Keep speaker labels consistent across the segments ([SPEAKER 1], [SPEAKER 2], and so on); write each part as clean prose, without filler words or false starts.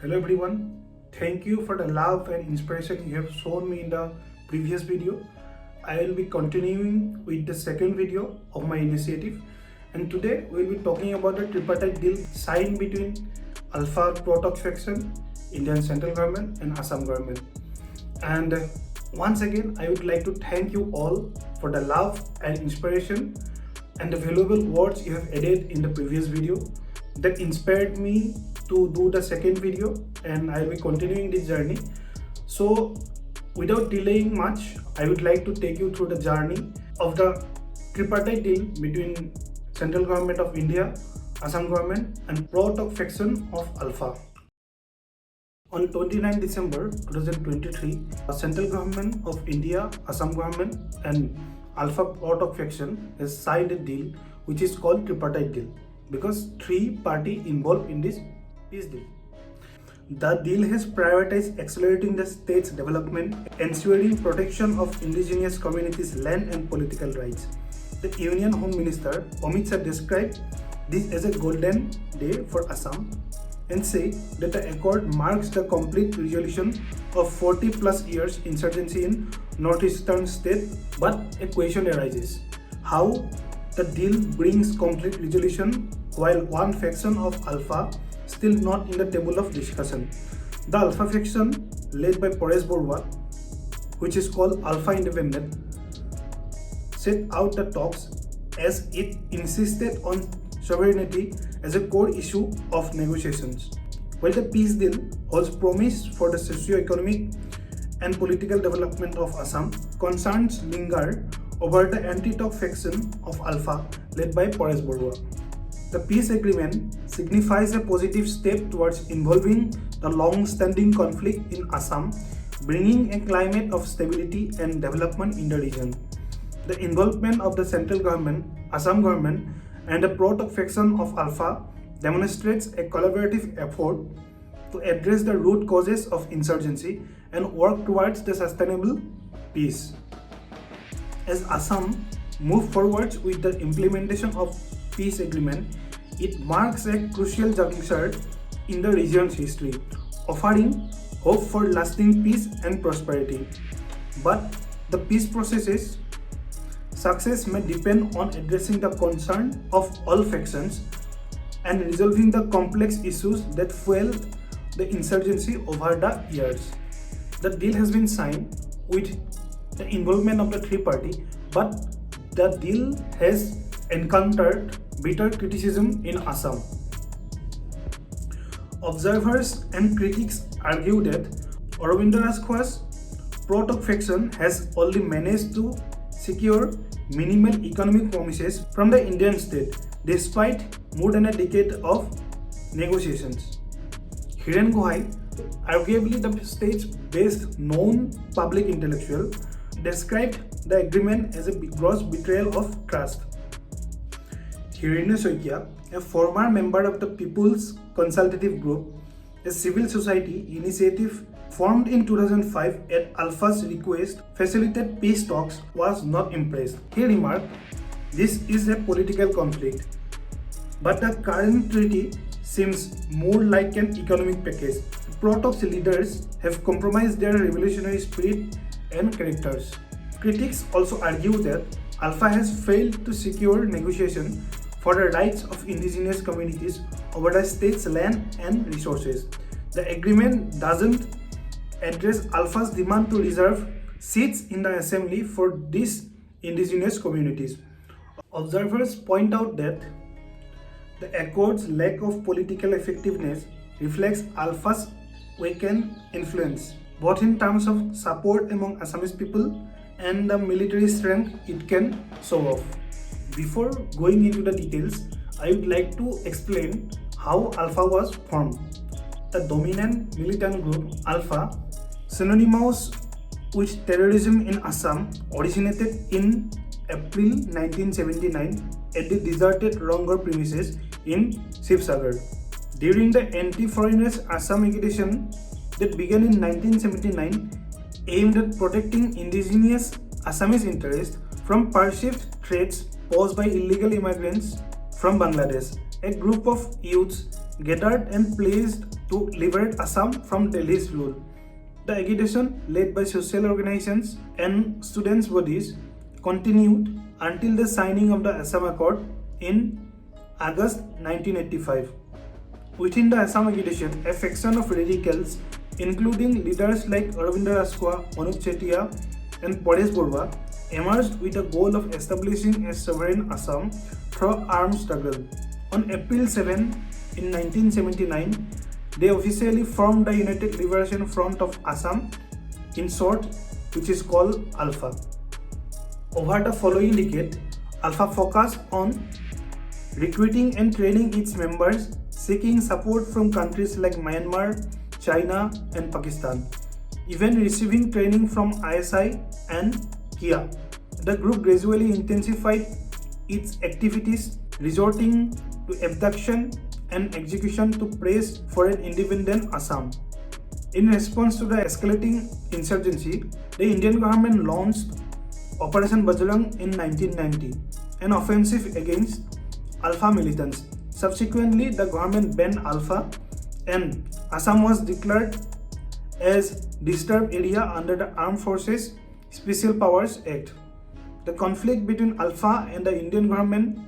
[SPEAKER 1] Hello everyone, thank you for the love and inspiration you have shown me in the previous video. I will be continuing with the second video of my initiative, and today we will be talking about the tripartite deal signed between ULFA Pro-Talk faction, Indian central government and Assam government. And once again I would like to thank you all for the love and inspiration and the valuable words you have added in the previous video that inspired me to do the second video, and I will be continuing this journey. So without delaying much, I would like to take you through the journey of the tripartite deal between central government of India, Assam government and pro-talk faction of ULFA. On 29 December 2023, the central government of India, Assam government and ULFA pro-talk faction has signed a deal which is called tripartite deal because three parties involved in this peace deal. The deal has prioritized accelerating the state's development, ensuring protection of indigenous communities' land and political rights. The Union Home Minister Amit Shah described this as a golden day for Assam and said that the accord marks the complete resolution of 40 plus years insurgency in northeastern state. But a question arises: how the deal brings complete resolution while one faction of ULFA still not in the table of discussion? The ULFA faction led by Paresh Barua, which is called ULFA Independent, set out the talks as it insisted on sovereignty as a core issue of negotiations. While the peace deal holds promise for the socio-economic and political development of Assam, concerns linger over the anti-talk faction of ULFA led by Paresh Barua. The peace agreement signifies a positive step towards involving the long-standing conflict in Assam, bringing a climate of stability and development in the region. The involvement of the central government, Assam government, and the pro-talk faction of ULFA demonstrates a collaborative effort to address the root causes of insurgency and work towards the sustainable peace. As Assam moves forward with the implementation of peace agreement, it marks a crucial juncture in the region's history, offering hope for lasting peace and prosperity. But the peace process's success may depend on addressing the concern of all factions and resolving the complex issues that fueled the insurgency over the years. The deal has been signed with the involvement of the three parties, but the deal has encountered bitter criticism in Assam. Observers and critics argue that Aurobindo Rajkhaw's pro-talk faction has only managed to secure minimal economic promises from the Indian state despite more than a decade of negotiations. Hiren Guwahati, arguably the state's best known public intellectual, described the agreement as a gross betrayal of trust. Hiren Soikia, a former member of the People's Consultative Group, a civil society initiative formed in 2005 at ULFA's request facilitate peace talks, was not impressed. He remarked, "This is a political conflict, but the current treaty seems more like an economic package. Pro-talks leaders have compromised their revolutionary spirit and characters." Critics also argue that ULFA has failed to secure negotiation for the rights of indigenous communities over the state's land and resources. The agreement doesn't address ULFA's demand to reserve seats in the assembly for these indigenous communities. Observers point out that the accord's lack of political effectiveness reflects ULFA's weakened influence, both in terms of support among Assamese people and the military strength it can show off. Before going into the details, I would like to explain how ULFA was formed. The dominant militant group ULFA, synonymous with terrorism in Assam, originated in April 1979 at the deserted Rangor premises in Shivsagar. During the anti-foreigners Assam agitation that began in 1979, aimed at protecting indigenous Assamese interests from perceived threats posed by illegal immigrants from Bangladesh. A group of youths gathered and pledged to liberate Assam from Delhi's rule. The agitation, led by social organizations and students' bodies, continued until the signing of the Assam Accord in August 1985. Within the Assam agitation, a faction of radicals, including leaders like Aravind Raskwa, Manoj Chetia, and Paresh Borua, emerged with the goal of establishing a sovereign Assam through armed struggle. On April 7, in 1979, they officially formed the United Liberation Front of Assam, in short, which is called ULFA. Over the following decade, ULFA focused on recruiting and training its members, seeking support from countries like Myanmar, China, and Pakistan, even receiving training from ISI and KIA. The group gradually intensified its activities, resorting to abduction and execution to press for an independent Assam. In response to the escalating insurgency, the Indian government launched Operation Bajrang in 1990, an offensive against ULFA militants. Subsequently, the government banned ULFA and Assam was declared as disturbed area under the Armed Forces Special Powers Act. The conflict between ULFA and the Indian government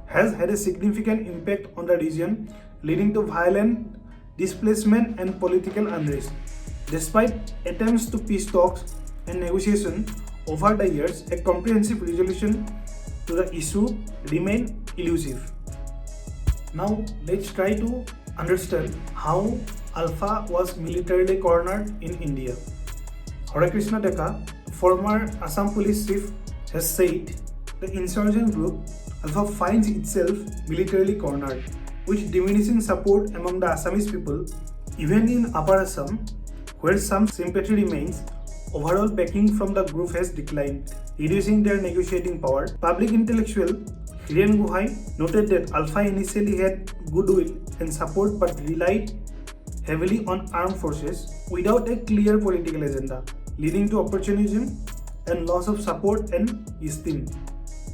[SPEAKER 1] has had a significant impact on the region, leading to violent displacement and political unrest. Despite attempts to peace talks and negotiation over the years, a comprehensive resolution to the issue remained elusive. Now let's try to understand how ULFA was militarily cornered in India. Hare Krishna Deka, former Assam police chief, has said the insurgent group ULFA finds itself militarily cornered, with diminishing support among the Assamese people. Even in Upper Assam, where some sympathy remains, overall backing from the group has declined, reducing their negotiating power. Public intellectual Hiren Guwahati noted that ULFA initially had goodwill and support but relied heavily on armed forces without a clear political agenda, leading to opportunism and loss of support and esteem.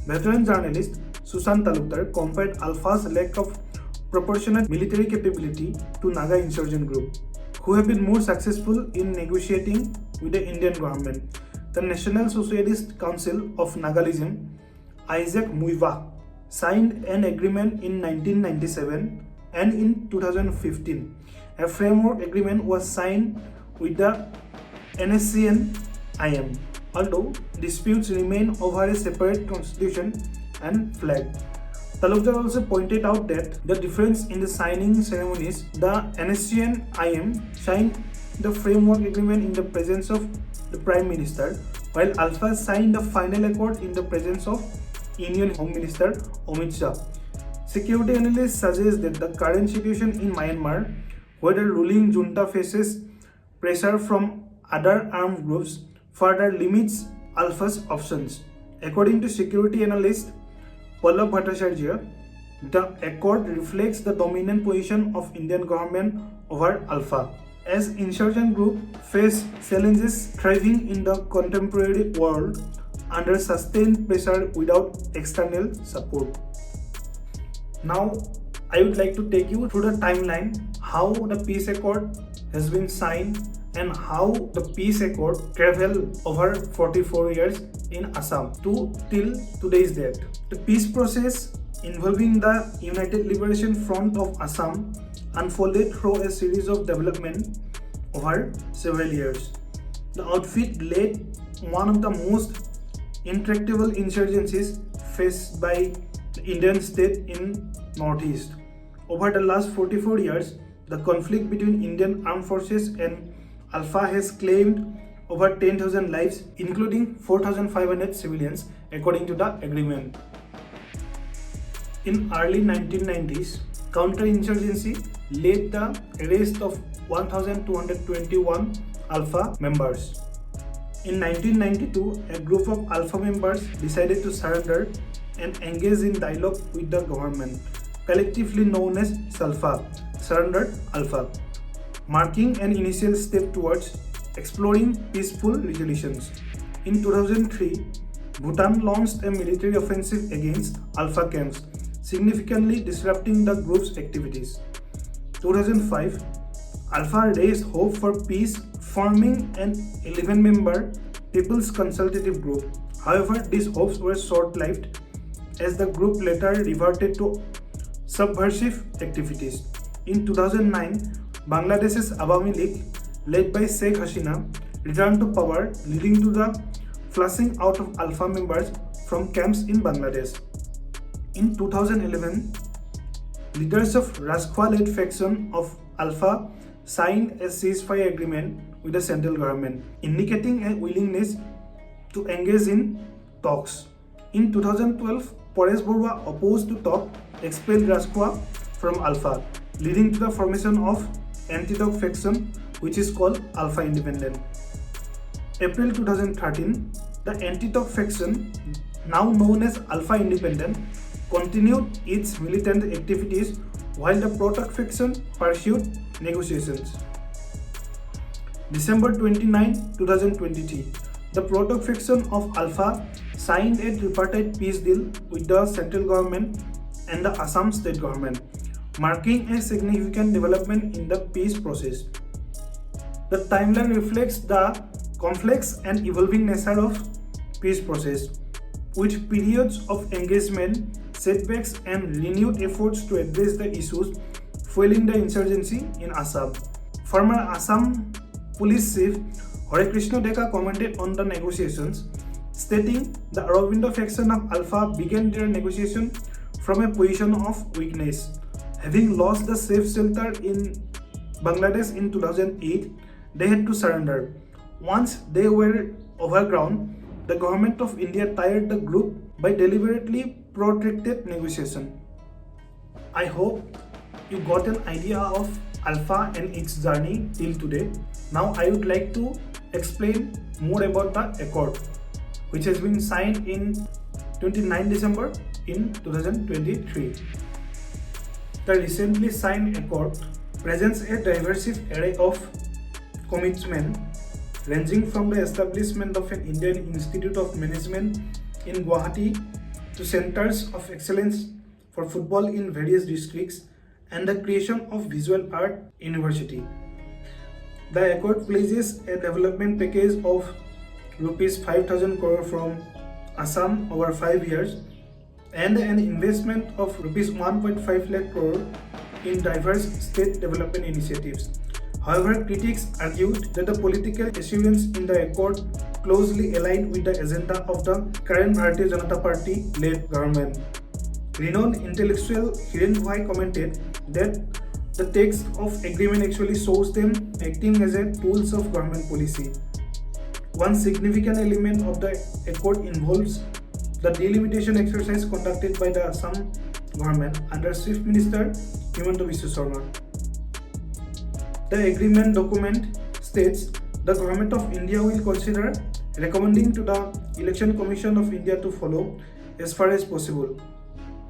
[SPEAKER 1] Veteran journalist Sushant Talukdar compared ULFA's lack of proportionate military capability to Naga insurgent group, who have been more successful in negotiating with the Indian government. The National Socialist Council of Nagalism, Isaac Muiva, signed an agreement in 1997, and in 2015, a framework agreement was signed with the NSCN-IM, although disputes remain over a separate constitution and flag. Talukdar also pointed out that the difference in the signing ceremonies, the NSCN-IM signed the framework agreement in the presence of the Prime Minister, while ULFA signed the final accord in the presence of Union Home Minister Amit Shah. Security analysts suggest that the current situation in Myanmar, where the ruling junta faces pressure from other armed groups, further limits ULFA's options. According to security analyst Pallab Bhattacharya, the accord reflects the dominant position of Indian government over ULFA, as insurgent groups face challenges thriving in the contemporary world under sustained pressure without external support. Now, I would like to take you through the timeline, how the peace accord has been signed and how the peace accord traveled over 44 years in Assam to till today's date. The peace process involving the United Liberation Front of Assam unfolded through a series of developments over several years. The outfit led one of the most intractable insurgencies faced by the Indian state in Northeast. Over the last 44 years, the conflict between Indian armed forces and ULFA has claimed over 10,000 lives, including 4,500 civilians, according to the agreement. In early 1990s, counterinsurgency led the arrest of 1,221 ULFA members. In 1992, a group of ULFA members decided to surrender and engage in dialogue with the government, collectively known as SALFA, Surrendered ULFA, marking an initial step towards exploring peaceful resolutions. In 2003, Bhutan launched a military offensive against ULFA camps, significantly disrupting the group's activities. 2005, ULFA raised hope for peace, forming an 11-member People's Consultative Group. However, these hopes were short-lived as the group later reverted to subversive activities. In 2009, Bangladesh's Awami League, led by Sheikh Hasina, returned to power, leading to the flushing out of ULFA members from camps in Bangladesh. In 2011, leaders of Rajkhwa-led faction of ULFA signed a ceasefire agreement with the central government, indicating a willingness to engage in talks. In 2012, Paresh Barua, opposed to talk, expelled Rajkhwa from ULFA, leading to the formation of anti-talk faction, which is called ULFA Independent. April 2013, the anti-talk faction, now known as ULFA Independent, continued its militant activities while the pro-talk faction pursued negotiations. December 29, 2023, the pro-talk faction of ULFA signed a tripartite peace deal with the central government and the Assam state government, marking a significant development in the peace process. The timeline reflects the complex and evolving nature of peace process, with periods of engagement, setbacks, and renewed efforts to address the issues fueling the insurgency in Assam. Former Assam Police Chief Hare Krishna Deka commented on the negotiations, stating the Aurobindo faction of ULFA began their negotiation from a position of weakness. Having lost the safe shelter in Bangladesh in 2008, they had to surrender. Once they were overground, the government of India tired the group by deliberately protracted negotiation. I hope you got an idea of ULFA and its journey till today. Now I would like to explain more about the accord, which has been signed in 29 December in 2023. The recently signed accord presents a diverse array of commitments ranging from the establishment of an Indian Institute of Management in Guwahati to centers of excellence for football in various districts and the creation of visual art university. The accord places a development package of rupees 5,000 crore from Assam over 5 years and an investment of rupees 1.5 lakh crore in diverse state development initiatives. However, critics argued that the political assurance in the accord closely aligned with the agenda of the current Bharatiya Janata Party-led government. Renowned intellectual Hiren Bhai commented that the text of agreement actually shows them acting as a tools of government policy. One significant element of the accord involves the delimitation exercise conducted by the Assam government under Chief Minister Himanta Biswa Sarma. The agreement document states the Government of India will consider recommending to the Election Commission of India to follow, as far as possible,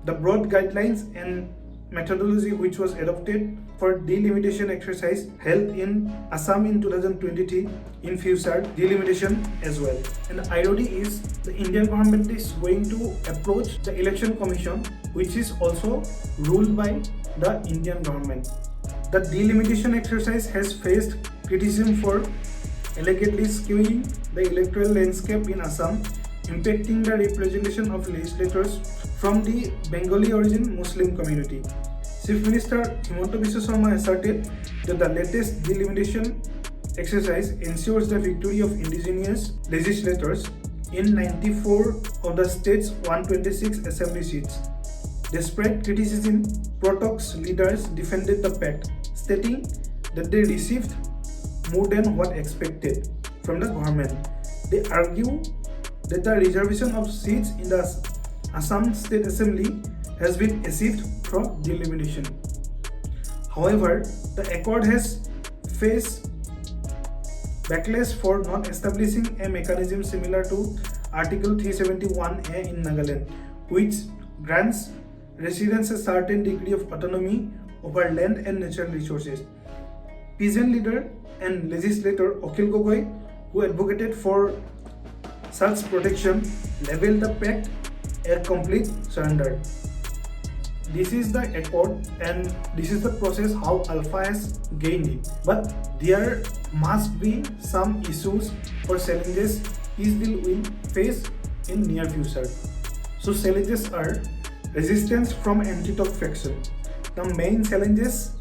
[SPEAKER 1] the broad guidelines and methodology which was adopted for delimitation exercise held in Assam in 2023 in future delimitation as well. And the irony is the Indian government is going to approach the Election Commission, which is also ruled by the Indian government. The delimitation exercise has faced criticism for allegedly skewing the electoral landscape in Assam, impacting the representation of legislators from the Bengali origin Muslim community. Chief Minister Himanta Biswa Sarma asserted that the latest delimitation exercise ensures the victory of indigenous legislators in 94 of the state's 126 assembly seats. Despite criticism, Pro-Talk's leaders defended the pact, stating that they received more than what expected from the government. They argue that the reservation of seats in the Assam State Assembly has been achieved through delimitation. However, the accord has faced backlash for not establishing a mechanism similar to Article 371A in Nagaland, which grants residents a certain degree of autonomy over land and natural resources. Peasant leader and legislator Akhil Gogoi, who advocated for such protection, labeled the pact a complete surrender. this is the accord and this is the process how ULFA has gained it. But there must be some issues or challenges peace deal will face in near future. So challenges are resistance from anti-talk faction. The main challenges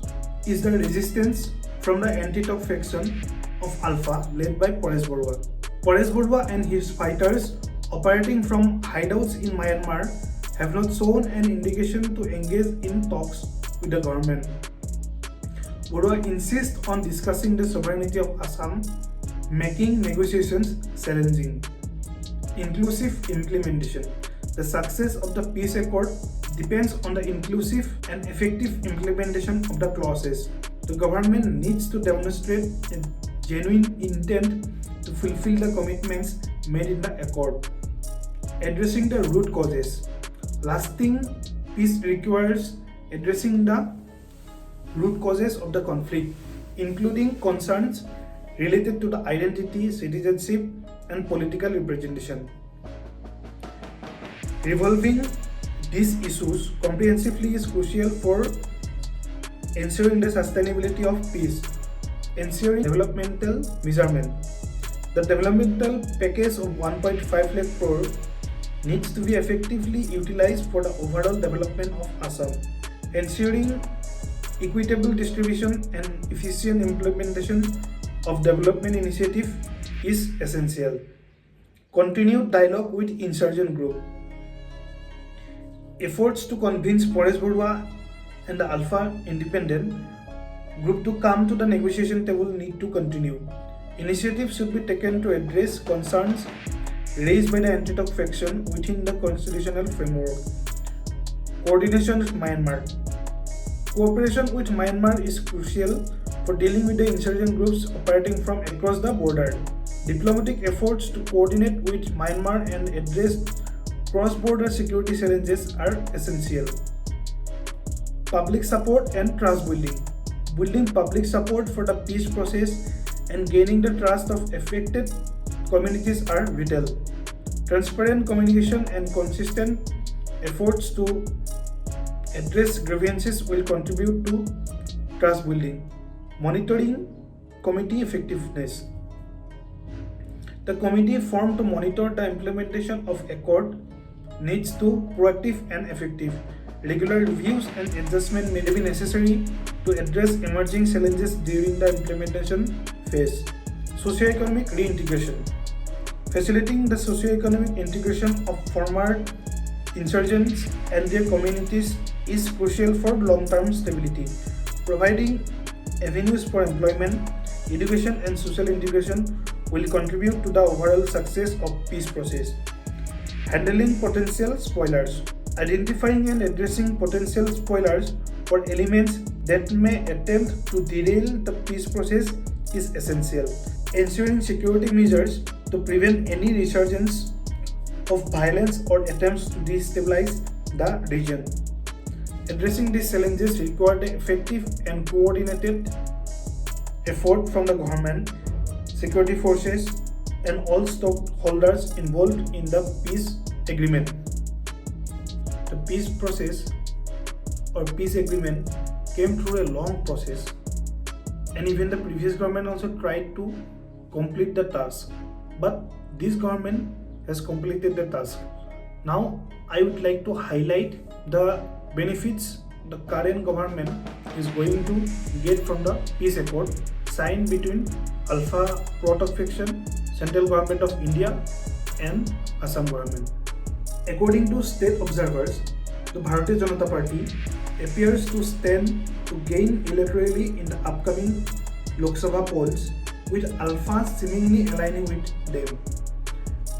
[SPEAKER 1] is the resistance from the anti-talk faction of ULFA led by Paresh Barua. Paresh Barua and his fighters operating from hideouts in Myanmar have not shown an indication to engage in talks with the government. Barua insists on discussing the sovereignty of Assam, making negotiations challenging. Inclusive implementation. The success of the peace accord depends on the inclusive and effective implementation of the clauses. The government needs to demonstrate a genuine intent to fulfill the commitments made in the accord. Addressing the root causes. Lasting peace requires addressing the root causes of the conflict, including concerns related to the identity, citizenship, and political representation. Resolving these issues comprehensively is crucial for ensuring the sustainability of peace. Ensuring developmental measurement. The developmental package of 1.5 lakh crore needs to be effectively utilized for the overall development of Assam. Ensuring equitable distribution and efficient implementation of development initiative is essential. Continued dialogue with insurgent group. Efforts to convince Paresh Barua and the ULFA independent group to come to the negotiation table need to continue. Initiatives should be taken to address concerns raised by the anti-talk faction within the constitutional framework. Coordination with Myanmar. Cooperation with Myanmar is crucial for dealing with the insurgent groups operating from across the border. Diplomatic efforts to coordinate with Myanmar and address cross-border security challenges are essential. Public support and trust building. Building public support for the peace process and gaining the trust of affected communities are vital. Transparent communication and consistent efforts to address grievances will contribute to trust building. Monitoring committee effectiveness. The committee formed to monitor the implementation of accord needs to proactive and effective. Regular reviews and adjustment may be necessary to address emerging challenges during the implementation phase. Socioeconomic reintegration. Facilitating the socioeconomic integration of former insurgents and their communities is crucial for long-term stability. Providing avenues for employment, education, and social integration will contribute to the overall success of peace process. Handling potential spoilers. Identifying and addressing potential spoilers or elements that may attempt to derail the peace process is essential. Ensuring security measures to prevent any resurgence of violence or attempts to destabilize the region. Addressing these challenges require the effective and coordinated effort from the government, security forces, and all stakeholders involved in the peace agreement. The peace process or peace agreement came through a long process, and even the previous government also tried to complete the task, but this government has completed the task. Now I would like to highlight the benefits the current government is going to get from the peace accord signed between ULFA pro-talk faction, Central Government of India, and Assam government. According to state observers, the Bharatiya Janata Party appears to stand to gain electorally in the upcoming Lok Sabha polls, with ULFA seemingly aligning with them.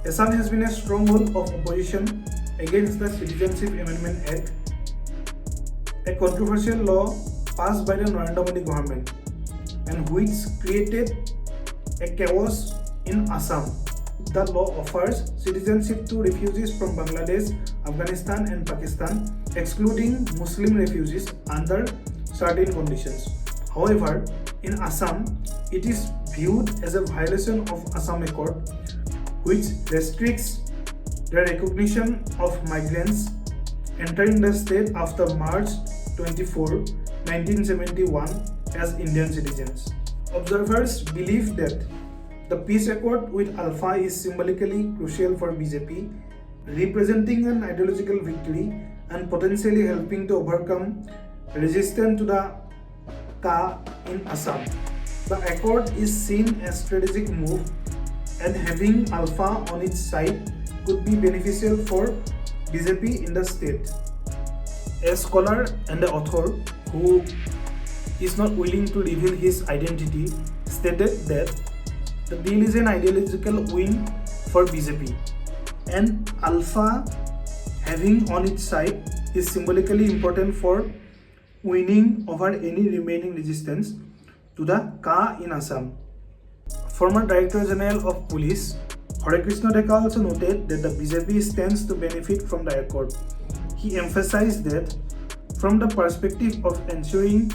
[SPEAKER 1] Assam has been a stronghold of opposition against the Citizenship Amendment Act, a controversial law passed by the Narendra Modi government and which created a chaos in Assam. The law offers citizenship to refugees from Bangladesh, Afghanistan, and Pakistan, excluding Muslim refugees under certain conditions. However, in Assam, it is viewed as a violation of Assam Accord, which restricts the recognition of migrants entering the state after March 24, 1971 as Indian citizens. Observers believe that the peace accord with ULFA is symbolically crucial for BJP, representing an ideological victory and potentially helping to overcome resistance to the Ka in Assam. The accord is seen as a strategic move, and having ULFA on its side could be beneficial for BJP in the state. A scholar and the author who is not willing to reveal his identity stated that the deal is an ideological win for BJP, and ULFA having on its side is symbolically important for winning over any remaining resistance to the Ka in Assam. Former Director General of Police Hare Krishna Deka also noted that the BJP stands to benefit from the accord. He emphasized that from the perspective of ensuring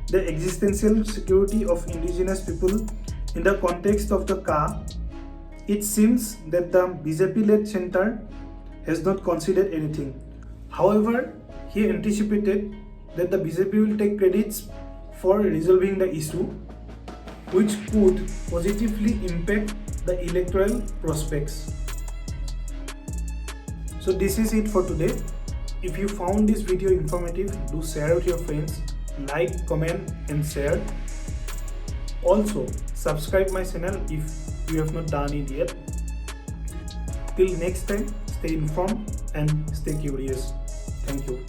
[SPEAKER 1] the existential security of indigenous people in the context of the Ka, it seems that the BJP-led center has not considered anything. However, he anticipated that the BJP will take credits for resolving the issue, which could positively impact the electoral prospects. So this is it for today. If you found this video informative, do share with your friends, like, comment and share. Also, subscribe my channel if you have not done it yet. Till next time, stay informed and stay curious. Thank you.